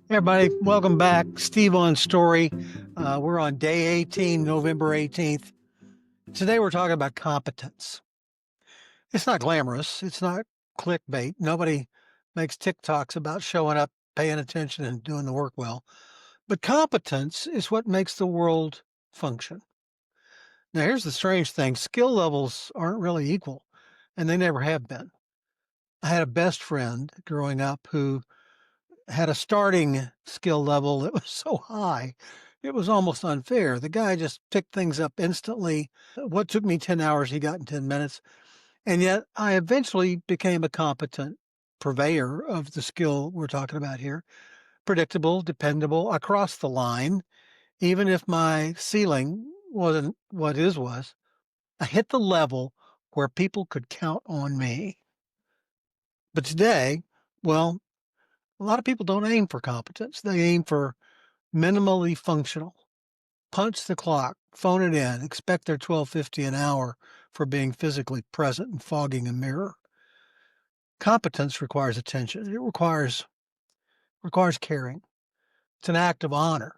Hey everybody, welcome back. Steve on Story. We're on day 18, November 18th. Today we're talking about competence. It's not glamorous. It's not clickbait. Nobody makes TikToks about showing up, paying attention, and doing the work well. But competence is what makes the world function. Now, here's the strange thing. Skill levels aren't really equal, and they never have been. I had a best friend growing up who had a starting skill level that was so high, it was almost unfair. The guy just picked things up instantly. What took me 10 hours, he got in 10 minutes. And yet I eventually became a competent purveyor of the skill we're talking about here. Predictable, dependable. I crossed the line. Even if my ceiling wasn't what his was, I hit the level where people could count on me. But today, well, a lot of people don't aim for competence. They aim for minimally functional. Punch the clock, phone it in, expect their $12.50 an hour for being physically present and fogging a mirror. Competence requires attention. It requires caring. It's an act of honor.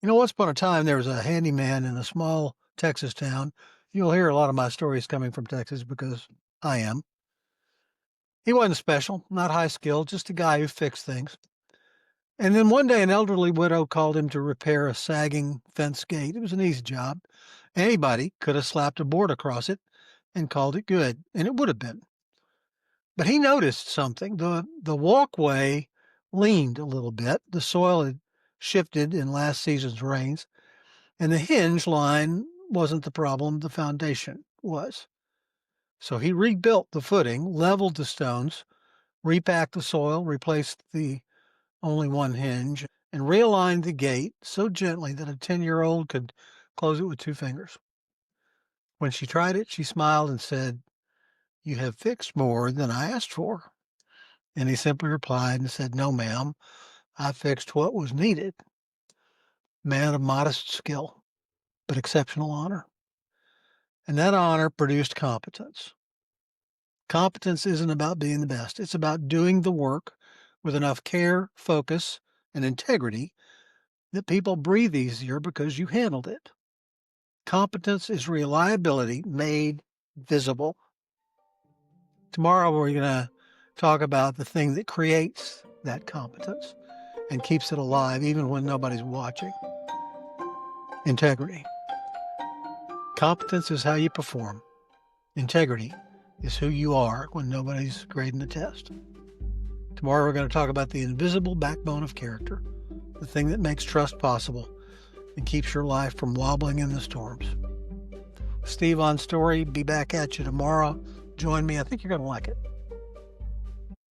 Once upon a time there was a handyman in a small Texas town. You'll hear a lot of my stories coming from Texas because I am. He wasn't special, not high skilled, just a guy who fixed things. And then one day an elderly widow called him to repair a sagging fence gate. It was an easy job. Anybody could have slapped a board across it and called it good, and it would have been. But he noticed something. The walkway leaned a little bit. The soil had shifted in last season's rains, and the hinge line wasn't the problem, the foundation was. So he rebuilt the footing, leveled the stones, repacked the soil, replaced the only one hinge, and realigned the gate so gently that a 10-year-old could close it with 2 fingers. When she tried it, she smiled and said, "You have fixed more than I asked for." And he simply replied and said, "No, ma'am, I fixed what was needed." Man of modest skill, but exceptional honor. And that honor produced competence. Competence isn't about being the best. It's about doing the work with enough care, focus, and integrity that people breathe easier because you handled it. Competence is reliability made visible. Tomorrow we're going to talk about the thing that creates that competence and keeps it alive even when nobody's watching. Integrity. Competence is how you perform. Integrity is who you are when nobody's grading the test. Tomorrow we're going to talk about the invisible backbone of character, the thing that makes trust possible and keeps your life from wobbling in the storms. Steve on Story, be back at you tomorrow. Join me. I think you're going to like it.